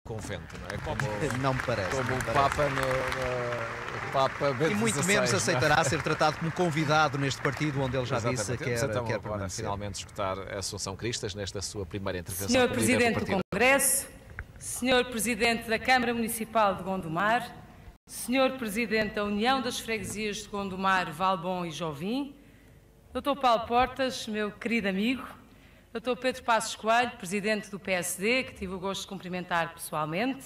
convento, não é? Como, não me parece. Como não o parece. Papa no Papa Bento E muito XVI, menos não é? aceitará ser tratado como convidado neste partido onde ele já Exatamente. disse que Vamos quer então agora permanecer. finalmente escutar a Assunção Cristas nesta sua primeira intervenção Senhor como líder do Presidente do partido. Congresso, Senhor Presidente da Câmara Municipal de Gondomar, Senhor Presidente da União das Freguesias de Gondomar, Valbom e Jovim, Dr. Paulo Portas, meu querido amigo, Dr. Pedro Passos Coelho, Presidente do PSD, que tive o gosto de cumprimentar pessoalmente,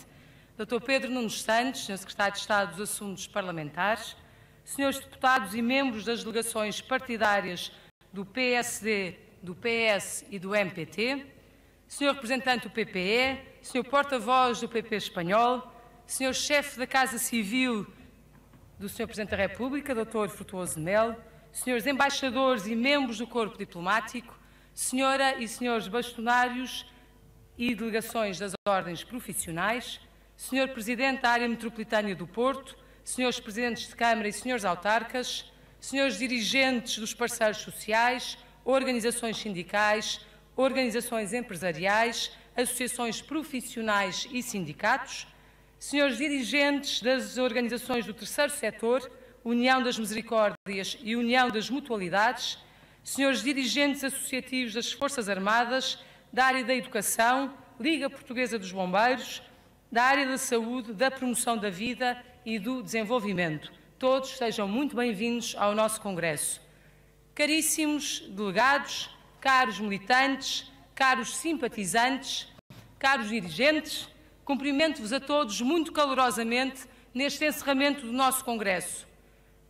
Dr. Pedro Nunes Santos, Sr. Secretário de Estado dos Assuntos Parlamentares, Senhores Deputados e membros das delegações partidárias do PSD, do PS e do MPT, Senhor Representante do PPE, Senhor Porta-Voz do PP Espanhol, Senhor Chefe da Casa Civil do Senhor Presidente da República, Dr. Frutuoso Melo, Senhores Embaixadores e membros do Corpo Diplomático, Senhora e Senhores Bastonários e delegações das ordens profissionais, Senhor Presidente da Área Metropolitana do Porto, Senhores Presidentes de Câmara e Senhores Autarcas, Senhores Dirigentes dos parceiros sociais, organizações sindicais, organizações empresariais, associações profissionais e sindicatos, Senhores Dirigentes das organizações do terceiro setor, União das Misericórdias e União das Mutualidades, Senhores Dirigentes associativos das Forças Armadas, da área da Educação, Liga Portuguesa dos Bombeiros, da área da Saúde, da Promoção da Vida e do Desenvolvimento. Todos sejam muito bem-vindos ao nosso Congresso. Caríssimos delegados, caros militantes, caros simpatizantes, caros dirigentes, cumprimento-vos a todos muito calorosamente neste encerramento do nosso Congresso.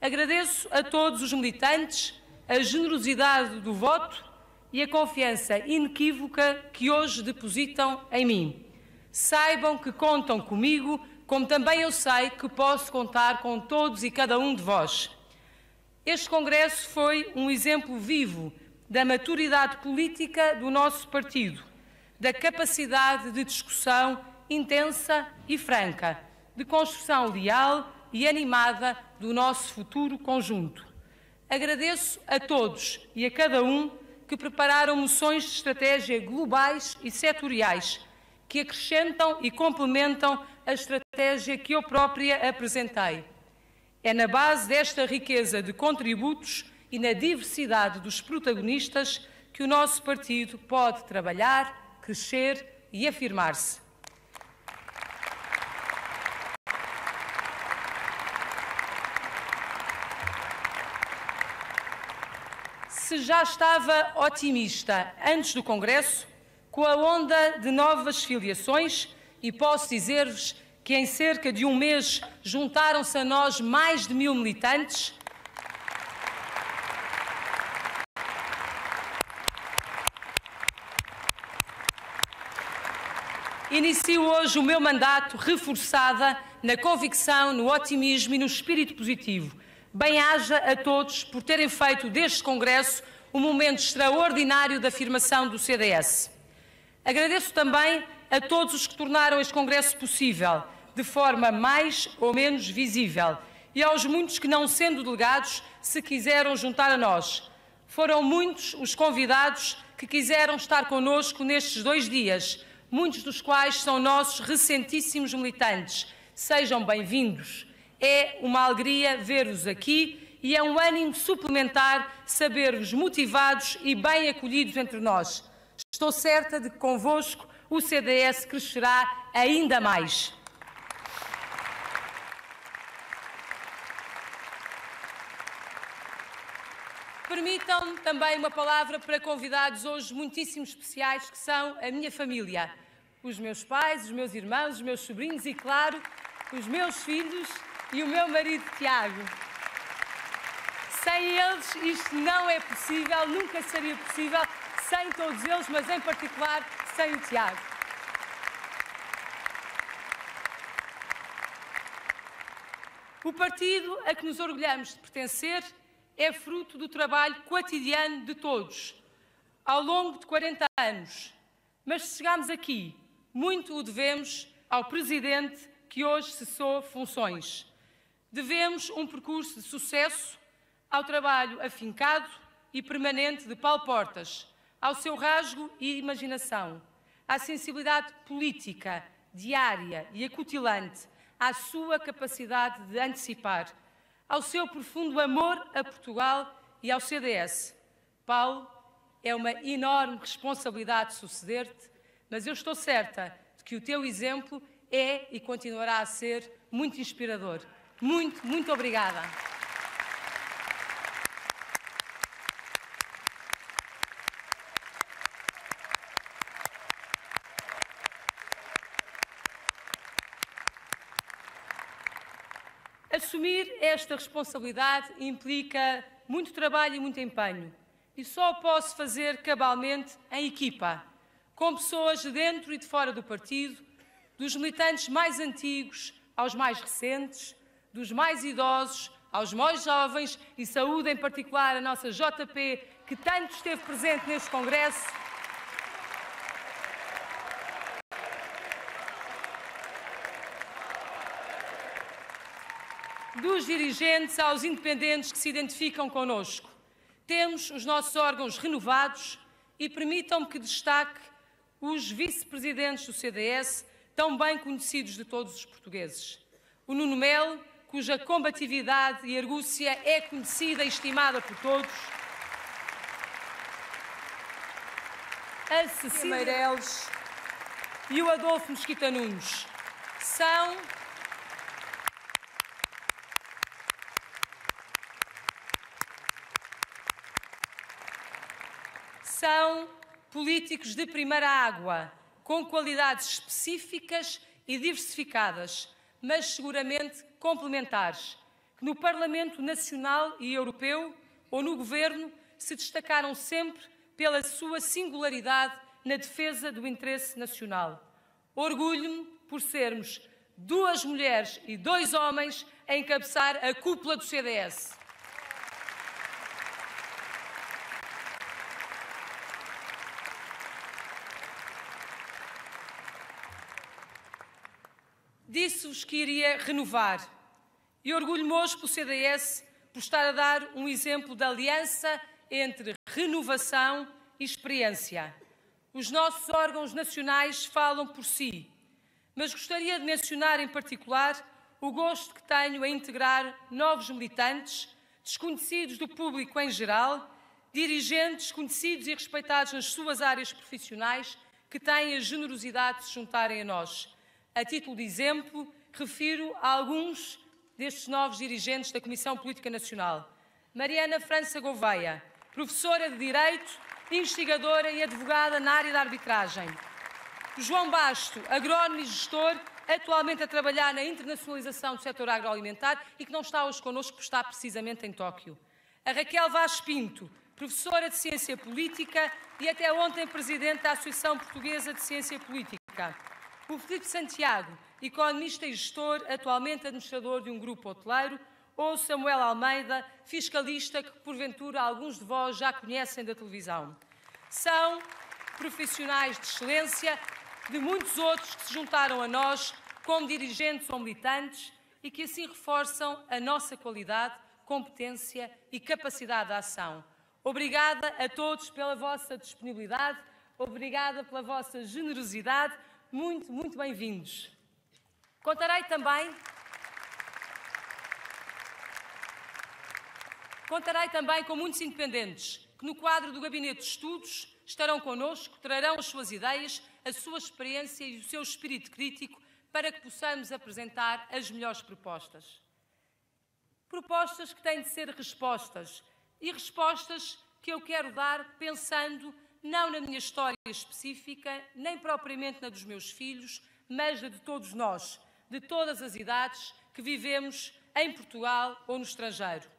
Agradeço a todos os militantes a generosidade do voto e a confiança inequívoca que hoje depositam em mim. Saibam que contam comigo, como também eu sei que posso contar com todos e cada um de vós. Este Congresso foi um exemplo vivo da maturidade política do nosso partido, da capacidade de discussão intensa e franca, de construção leal e animada do nosso futuro conjunto. Agradeço a todos e a cada um que prepararam moções de estratégia globais e setoriais, que acrescentam e complementam a estratégia que eu própria apresentei. É na base desta riqueza de contributos e na diversidade dos protagonistas que o nosso partido pode trabalhar, crescer e afirmar-se. Se já estava otimista antes do Congresso, com a onda de novas filiações, e posso dizer-vos que em cerca de um mês juntaram-se a nós mais de 1000 militantes, inicio hoje o meu mandato reforçada na convicção, no otimismo e no espírito positivo. Bem-haja a todos por terem feito deste Congresso um momento extraordinário de afirmação do CDS. Agradeço também a todos os que tornaram este Congresso possível, de forma mais ou menos visível, e aos muitos que, não sendo delegados, se quiseram juntar a nós. Foram muitos os convidados que quiseram estar connosco nestes 2 dias, muitos dos quais são nossos recentíssimos militantes. Sejam bem-vindos. É uma alegria ver-vos aqui e é um ânimo suplementar saber-vos motivados e bem acolhidos entre nós. Estou certa de que convosco o CDS crescerá ainda mais. Permitam-me também uma palavra para convidados hoje muitíssimo especiais, que são a minha família, os meus pais, os meus irmãos, os meus sobrinhos e, claro, os meus filhos e o meu marido Tiago. Sem eles isto não é possível, nunca seria possível, sem todos eles, mas em particular sem o Tiago. O partido a que nos orgulhamos de pertencer é fruto do trabalho quotidiano de todos, ao longo de 40 anos. Mas se chegámos aqui, muito o devemos ao Presidente que hoje cessou funções. Devemos um percurso de sucesso ao trabalho afincado e permanente de Paulo Portas, ao seu rasgo e imaginação, à sensibilidade política diária e acutilante à sua capacidade de antecipar, ao seu profundo amor a Portugal e ao CDS. Paulo, é uma enorme responsabilidade suceder-te, mas eu estou certa de que o teu exemplo é e continuará a ser muito inspirador. Muito, muito obrigada. Assumir esta responsabilidade implica muito trabalho e muito empenho. E só o posso fazer cabalmente em equipa, com pessoas de dentro e de fora do partido, dos militantes mais antigos aos mais recentes, dos mais idosos aos mais jovens, e saúde em particular a nossa JP, que tanto esteve presente neste Congresso. Dos dirigentes aos independentes que se identificam connosco. Temos os nossos órgãos renovados e permitam-me que destaque os vice-presidentes do CDS, tão bem conhecidos de todos os portugueses. O Nuno Melo, cuja combatividade e argúcia é conhecida e estimada por todos. A Cecília Meireles e o Adolfo Mesquita Nunes são políticos de primeira água, com qualidades específicas e diversificadas, mas seguramente complementares, que no Parlamento Nacional e Europeu ou no Governo se destacaram sempre pela sua singularidade na defesa do interesse nacional. Orgulho-me por sermos 2 mulheres e 2 homens a encabeçar a cúpula do CDS. Disse-vos que iria renovar e orgulho-me hoje pelo CDS por estar a dar um exemplo de aliança entre renovação e experiência. Os nossos órgãos nacionais falam por si, mas gostaria de mencionar em particular o gosto que tenho em integrar novos militantes, desconhecidos do público em geral, dirigentes conhecidos e respeitados nas suas áreas profissionais, que têm a generosidade de se juntarem a nós. A título de exemplo, refiro a alguns destes novos dirigentes da Comissão Política Nacional. Mariana França Gouveia, professora de Direito, investigadora e advogada na área da arbitragem. João Basto, agrónomo e gestor, atualmente a trabalhar na internacionalização do setor agroalimentar e que não está hoje connosco por estar precisamente em Tóquio. A Raquel Vaz Pinto, professora de Ciência Política e até ontem presidente da Associação Portuguesa de Ciência Política. O Filipe Santiago, economista e gestor, atualmente administrador de um grupo hoteleiro, ou Samuel Almeida, fiscalista, que porventura alguns de vós já conhecem da televisão. São profissionais de excelência de muitos outros que se juntaram a nós como dirigentes ou militantes e que assim reforçam a nossa qualidade, competência e capacidade de ação. Obrigada a todos pela vossa disponibilidade, obrigada pela vossa generosidade. Muito, muito bem-vindos. Contarei também com muitos independentes que no quadro do Gabinete de Estudos estarão connosco, trarão as suas ideias, a sua experiência e o seu espírito crítico para que possamos apresentar as melhores propostas. Propostas que têm de ser respostas e respostas que eu quero dar pensando não na minha história específica, nem propriamente na dos meus filhos, mas na de todos nós, de todas as idades que vivemos em Portugal ou no estrangeiro.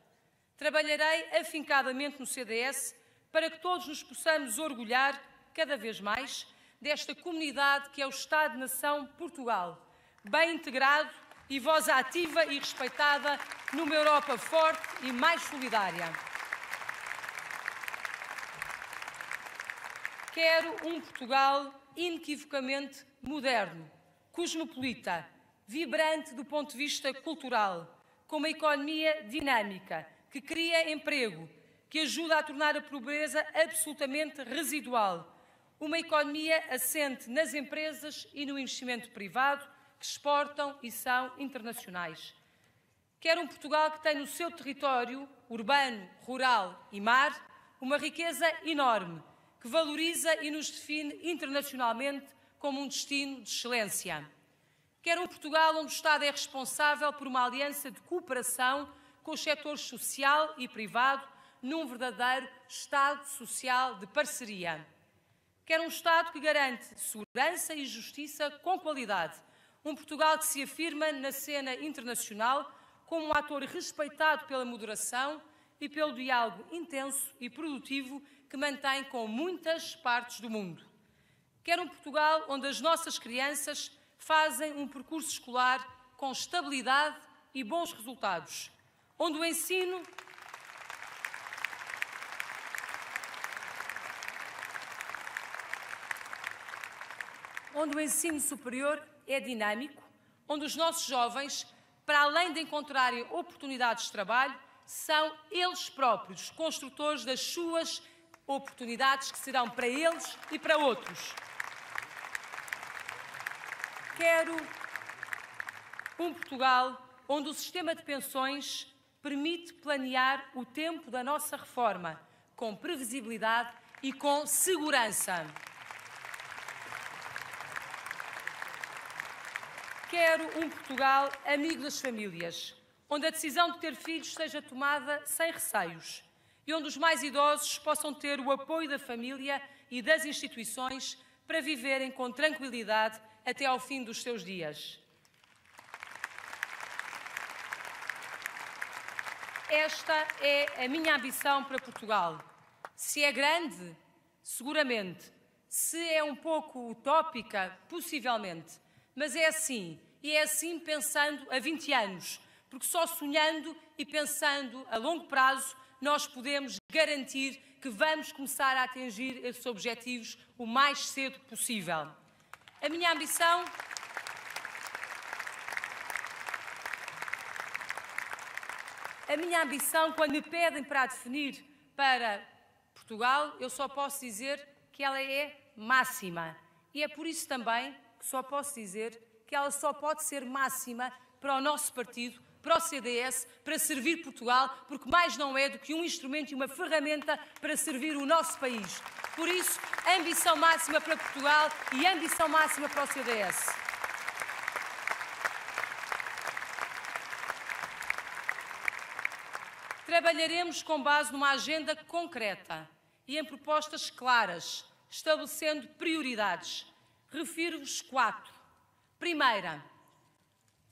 Trabalharei afincadamente no CDS para que todos nos possamos orgulhar, cada vez mais, desta comunidade que é o Estado-nação Portugal, bem integrado e voz ativa e respeitada numa Europa forte e mais solidária. Quero um Portugal inequivocamente moderno, cosmopolita, vibrante do ponto de vista cultural, com uma economia dinâmica, que cria emprego, que ajuda a tornar a pobreza absolutamente residual. uma economia assente nas empresas e no investimento privado que exportam e são internacionais. Quero um Portugal que tem no seu território, urbano, rural e mar, uma riqueza enorme, que valoriza e nos define internacionalmente como um destino de excelência. Quero um Portugal onde o Estado é responsável por uma aliança de cooperação com os setores social e privado, num verdadeiro Estado social de parceria. Quero um Estado que garante segurança e justiça com qualidade. Um Portugal que se afirma na cena internacional como um ator respeitado pela moderação e pelo diálogo intenso e produtivo que mantém com muitas partes do mundo. Quero um Portugal onde as nossas crianças fazem um percurso escolar com estabilidade e bons resultados, onde o ensino superior é dinâmico, onde os nossos jovens, para além de encontrarem oportunidades de trabalho, são eles próprios construtores das suas oportunidades que serão para eles e para outros. Quero um Portugal onde o sistema de pensões permite planear o tempo da nossa reforma com previsibilidade e com segurança. Quero um Portugal amigo das famílias, onde a decisão de ter filhos seja tomada sem receios e onde os mais idosos possam ter o apoio da família e das instituições para viverem com tranquilidade até ao fim dos seus dias. Esta é a minha ambição para Portugal. Se é grande, seguramente. Se é um pouco utópica, possivelmente. Mas é assim, e é assim pensando a 20 anos, porque só sonhando e pensando a longo prazo nós podemos garantir que vamos começar a atingir esses objetivos o mais cedo possível. A minha ambição quando me pedem para a definir para Portugal, eu só posso dizer que ela é máxima. E é por isso também que só posso dizer que ela só pode ser máxima para o nosso partido, para o CDS, para servir Portugal, porque mais não é do que um instrumento e uma ferramenta para servir o nosso país. Por isso, ambição máxima para Portugal e ambição máxima para o CDS. Trabalharemos com base numa agenda concreta e em propostas claras, estabelecendo prioridades. Refiro-vos 4. Primeira,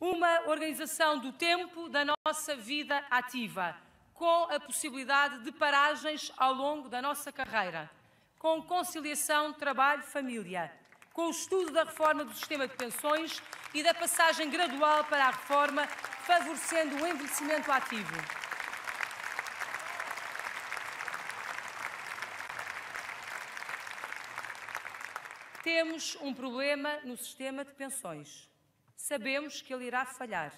uma organização do tempo da nossa vida ativa, com a possibilidade de paragens ao longo da nossa carreira, com conciliação trabalho-família, com o estudo da reforma do sistema de pensões e da passagem gradual para a reforma, favorecendo o envelhecimento ativo. Temos um problema no sistema de pensões. Sabemos que ele irá falhar.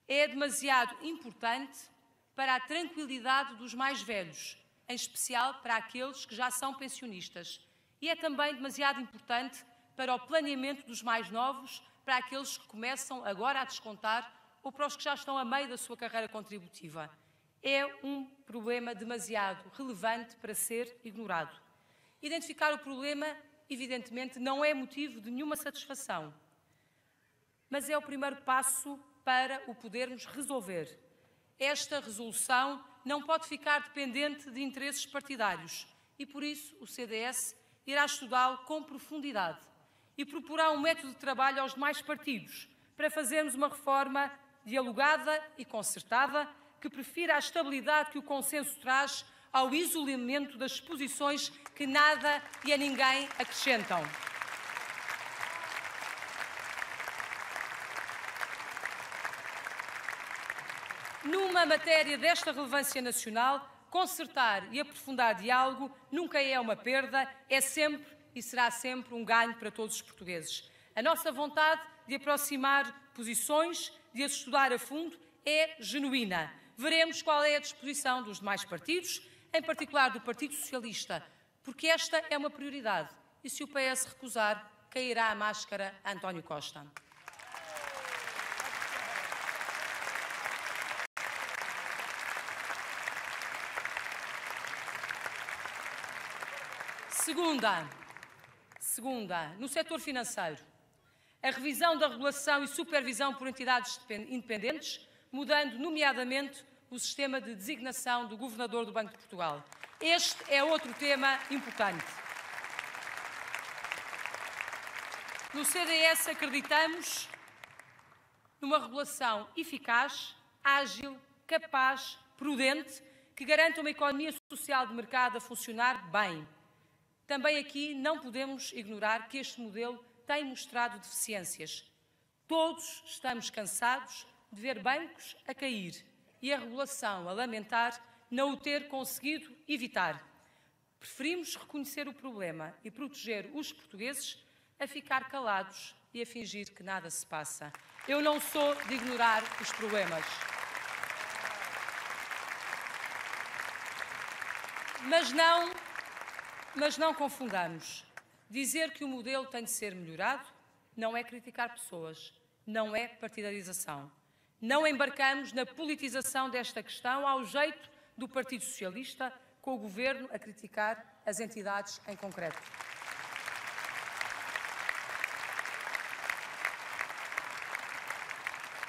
É demasiado importante para a tranquilidade dos mais velhos, em especial para aqueles que já são pensionistas. E é também demasiado importante para o planeamento dos mais novos, para aqueles que começam agora a descontar ou para os que já estão a meio da sua carreira contributiva. É um problema demasiado relevante para ser ignorado. Identificar o problema, evidentemente, não é motivo de nenhuma satisfação, mas é o primeiro passo para o podermos resolver. Esta resolução não pode ficar dependente de interesses partidários e, por isso, o CDS irá estudá-lo com profundidade e proporá um método de trabalho aos demais partidos para fazermos uma reforma dialogada e concertada que prefira a estabilidade que o consenso traz ao isolamento das posições que nada e a ninguém acrescentam. Numa matéria desta relevância nacional, concertar e aprofundar diálogo nunca é uma perda, é sempre e será sempre um ganho para todos os portugueses. A nossa vontade de aproximar posições, de as estudar a fundo, é genuína. Veremos qual é a disposição dos demais partidos, em particular do Partido Socialista, porque esta é uma prioridade e se o PS recusar, cairá a máscara a António Costa. Segunda, no setor financeiro, a revisão da regulação e supervisão por entidades independentes, mudando nomeadamente o sistema de designação do Governador do Banco de Portugal. Este é outro tema importante. No CDS acreditamos numa regulação eficaz, ágil, capaz, prudente, que garanta uma economia social de mercado a funcionar bem. Também aqui não podemos ignorar que este modelo tem mostrado deficiências. Todos estamos cansados de ver bancos a cair e a regulação a lamentar não o ter conseguido evitar. Preferimos reconhecer o problema e proteger os portugueses a ficar calados e a fingir que nada se passa. Eu não sou de ignorar os problemas. Mas não confundamos. Dizer que o modelo tem de ser melhorado não é criticar pessoas, não é partidarização. Não embarcamos na politização desta questão ao jeito do Partido Socialista, com o Governo a criticar as entidades em concreto.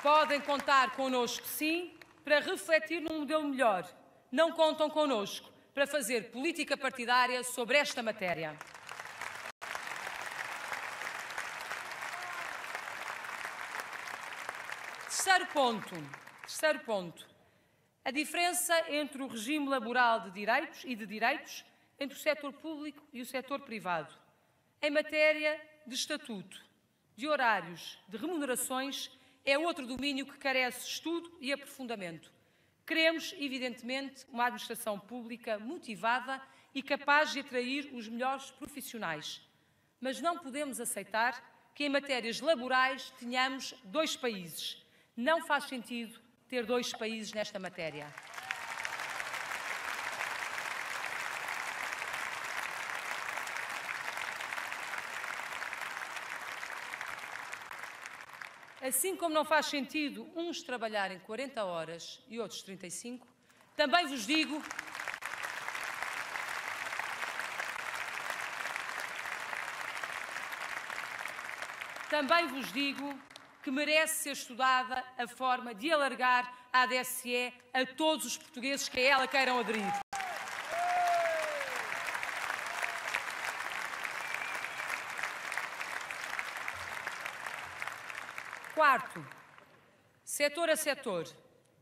Podem contar connosco, sim, para refletir num modelo melhor. Não contam connosco para fazer política partidária sobre esta matéria. Terceiro ponto. A diferença entre o regime laboral de direitos entre o setor público e o setor privado. Em matéria de estatuto, de horários, de remunerações, é outro domínio que carece de estudo e aprofundamento. Queremos, evidentemente, uma administração pública motivada e capaz de atrair os melhores profissionais. Mas não podemos aceitar que em matérias laborais tenhamos dois países. Não faz sentido ter dois países nesta matéria. Assim como não faz sentido uns trabalharem 40 horas e outros 35, também vos digo que merece ser estudada a forma de alargar a ADSE a todos os portugueses que a ela queiram aderir. Quarto, setor a setor,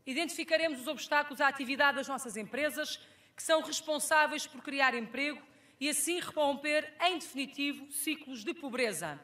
identificaremos os obstáculos à atividade das nossas empresas que são responsáveis por criar emprego e assim romper, em definitivo, ciclos de pobreza.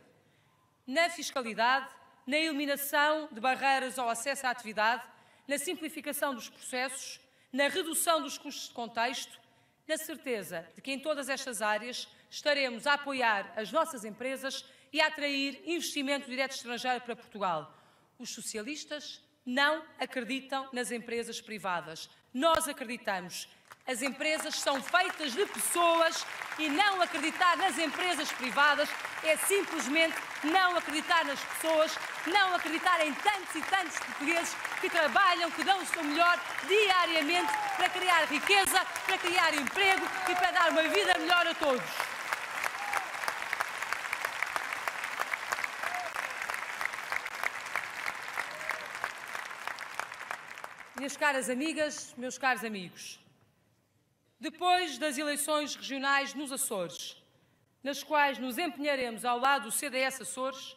Na fiscalidade, na eliminação de barreiras ao acesso à atividade, na simplificação dos processos, na redução dos custos de contexto, na certeza de que em todas estas áreas estaremos a apoiar as nossas empresas e a atrair investimento direto estrangeiro para Portugal. Os socialistas não acreditam nas empresas privadas. Nós acreditamos. As empresas são feitas de pessoas e não acreditar nas empresas privadas é simplesmente não acreditar nas pessoas, não acreditar em tantos e tantos portugueses que trabalham, que dão o seu melhor diariamente para criar riqueza, para criar emprego e para dar uma vida melhor a todos. Minhas caras amigas, meus caros amigos, depois das eleições regionais nos Açores, nas quais nos empenharemos ao lado do CDS Açores,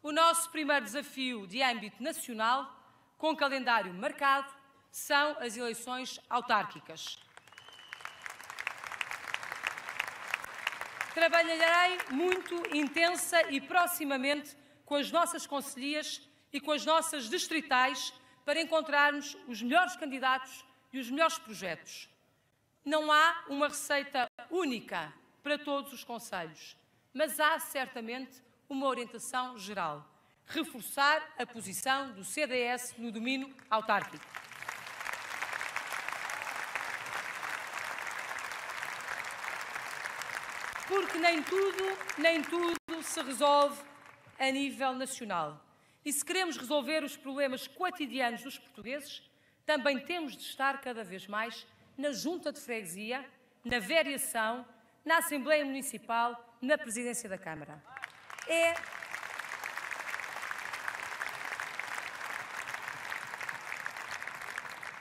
o nosso primeiro desafio de âmbito nacional, com calendário marcado, são as eleições autárquicas. Trabalharei muito intensa e proximamente com as nossas concelhias e com as nossas distritais para encontrarmos os melhores candidatos e os melhores projetos. Não há uma receita única para todos os concelhos, mas há certamente uma orientação geral: reforçar a posição do CDS no domínio autárquico. Porque nem tudo se resolve a nível nacional. E se queremos resolver os problemas quotidianos dos portugueses, também temos de estar cada vez mais na Junta de Freguesia, na vereação, na Assembleia Municipal, na Presidência da Câmara.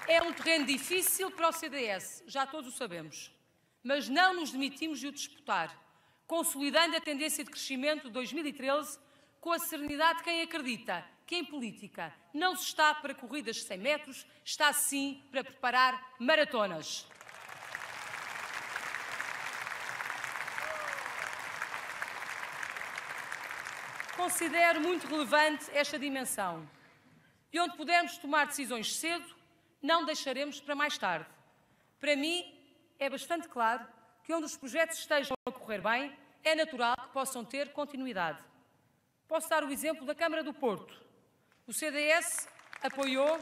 É um terreno difícil para o CDS, já todos o sabemos, mas não nos demitimos de o disputar, consolidando a tendência de crescimento de 2013 com a serenidade de quem acredita que em política não se está para corridas de 100 metros, está sim para preparar maratonas. Considero muito relevante esta dimensão. E onde pudermos tomar decisões cedo, não deixaremos para mais tarde. Para mim, é bastante claro que onde os projetos estejam a correr bem, é natural que possam ter continuidade. Posso dar o exemplo da Câmara do Porto. O CDS apoiou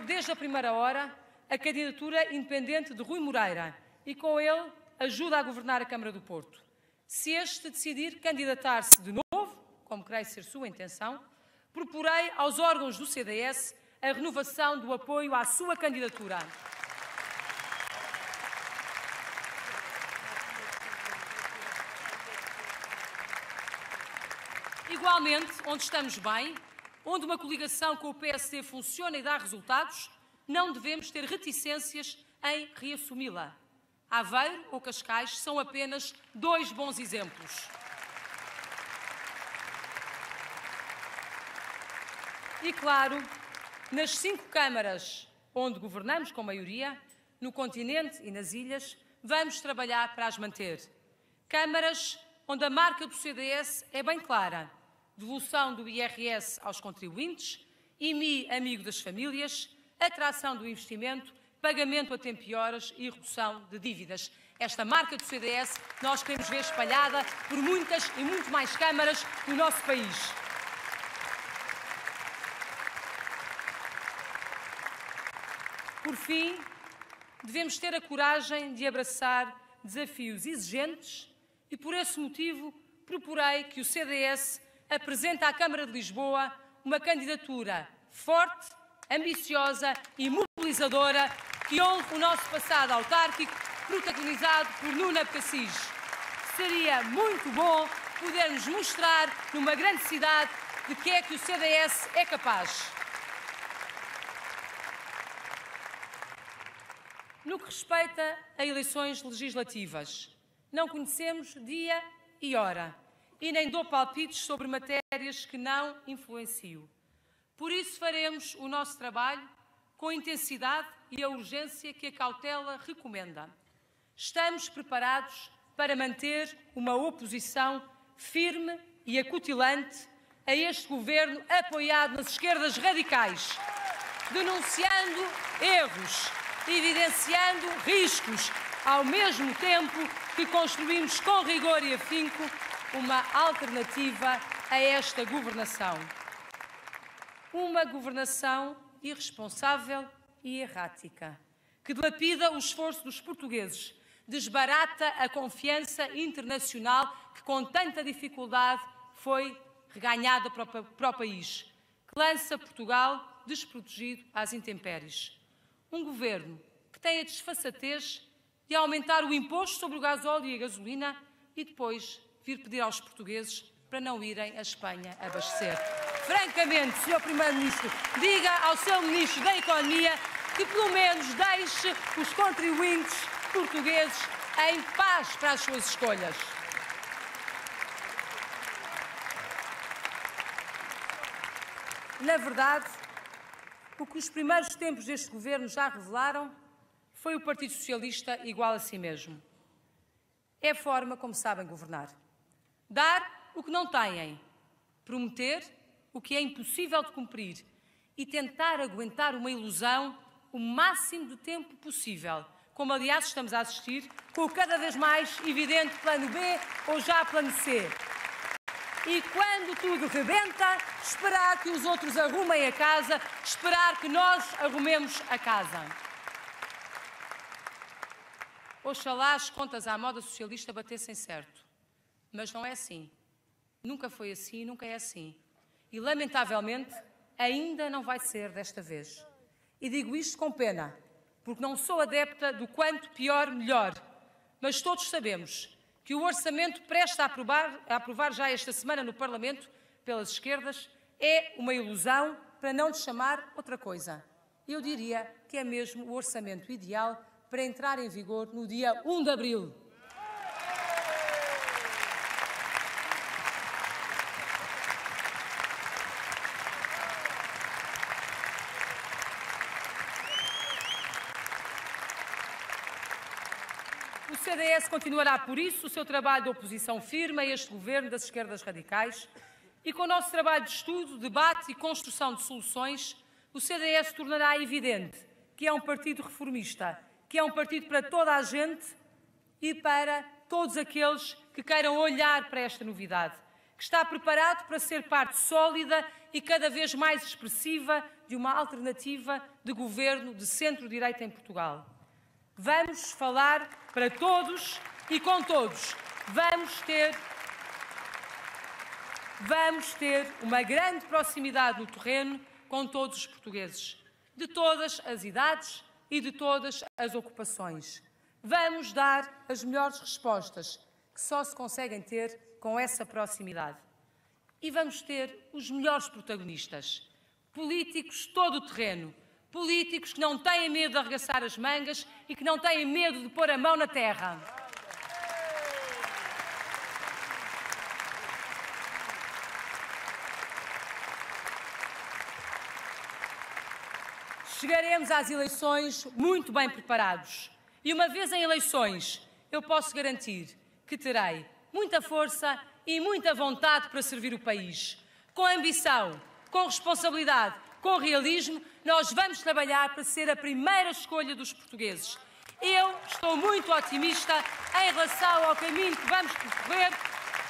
desde a primeira hora a candidatura independente de Rui Moreira e com ele ajuda a governar a Câmara do Porto. Se este decidir candidatar-se de novo, como creio ser sua intenção, proporei aos órgãos do CDS a renovação do apoio à sua candidatura. Igualmente, onde estamos bem, onde uma coligação com o PSD funciona e dá resultados, não devemos ter reticências em reassumi-la. Aveiro ou Cascais são apenas dois bons exemplos. E, claro, nas 5 câmaras onde governamos com maioria, no continente e nas ilhas, vamos trabalhar para as manter. Câmaras onde a marca do CDS é bem clara: devolução do IRS aos contribuintes, IMI amigo das famílias, atração do investimento, pagamento a tempo e horas e redução de dívidas. Esta marca do CDS nós queremos ver espalhada por muitas e muito mais câmaras no nosso país. Por fim, devemos ter a coragem de abraçar desafios exigentes e, por esse motivo, proporei que o CDS apresente à Câmara de Lisboa uma candidatura forte, ambiciosa e mobilizadora que honre o nosso passado autárquico, protagonizado por Nuno Abcacis. Seria muito bom podermos mostrar numa grande cidade de que é que o CDS é capaz. No que respeita a eleições legislativas, não conhecemos dia e hora e nem dou palpites sobre matérias que não influencio. Por isso faremos o nosso trabalho com a intensidade e a urgência que a cautela recomenda. Estamos preparados para manter uma oposição firme e acutilante a este governo apoiado nas esquerdas radicais, denunciando erros, evidenciando riscos, ao mesmo tempo que construímos com rigor e afinco uma alternativa a esta governação. Uma governação irresponsável e errática, que dilapida o esforço dos portugueses, desbarata a confiança internacional que com tanta dificuldade foi reganhada para o país, que lança Portugal desprotegido às intempéries. Um governo que tem a desfaçatez de aumentar o imposto sobre o gasóleo e a gasolina e depois vir pedir aos portugueses para não irem à Espanha abastecer. Francamente, Sr. Primeiro-Ministro, diga ao seu Ministro da Economia que pelo menos deixe os contribuintes portugueses em paz para as suas escolhas. Na verdade, o que os primeiros tempos deste governo já revelaram foi o Partido Socialista igual a si mesmo. É a forma como sabem governar. Dar o que não têm, prometer o que é impossível de cumprir e tentar aguentar uma ilusão o máximo de tempo possível, como aliás estamos a assistir com o cada vez mais evidente plano B ou já plano C. E quando tudo rebenta, esperar que os outros arrumem a casa, esperar que nós arrumemos a casa. oxalá as contas à moda socialista batessem certo. Mas não é assim. Nunca foi assim e nunca é assim. E, lamentavelmente, ainda não vai ser desta vez. E digo isto com pena, porque não sou adepta do quanto pior, melhor. Mas todos sabemos que o orçamento prestes a aprovar já esta semana no Parlamento, pelas esquerdas, é uma ilusão, para não lhe chamar outra coisa. Eu diria que é mesmo o orçamento ideal para entrar em vigor no dia 1 de abril. O CDS continuará, por isso, o seu trabalho de oposição firme a este governo das esquerdas radicais e, com o nosso trabalho de estudo, debate e construção de soluções, o CDS tornará evidente que é um partido reformista, que é um partido para toda a gente e para todos aqueles que queiram olhar para esta novidade, que está preparado para ser parte sólida e cada vez mais expressiva de uma alternativa de governo de centro-direita em Portugal. Vamos falar para todos e com todos. Vamos ter uma grande proximidade no terreno com todos os portugueses, de todas as idades e de todas as ocupações. Vamos dar as melhores respostas que só se conseguem ter com essa proximidade. E vamos ter os melhores protagonistas, políticos todo o terreno, políticos que não têm medo de arregaçar as mangas e que não têm medo de pôr a mão na terra. Chegaremos às eleições muito bem preparados. E uma vez em eleições, eu posso garantir que terei muita força e muita vontade para servir o país. Com ambição, com responsabilidade, com realismo, nós vamos trabalhar para ser a primeira escolha dos portugueses. Eu estou muito otimista em relação ao caminho que vamos percorrer.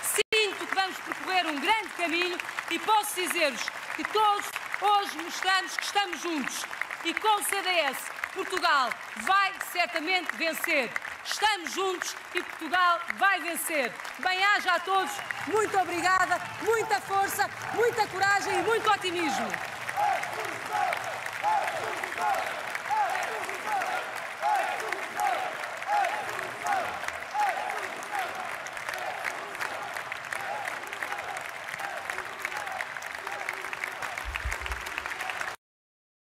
Sinto que vamos percorrer um grande caminho e posso dizer-vos que todos hoje mostramos que estamos juntos. E com o CDS, Portugal vai certamente vencer. Estamos juntos e Portugal vai vencer. Bem-aja a todos, muito obrigada, muita força, muita coragem e muito otimismo.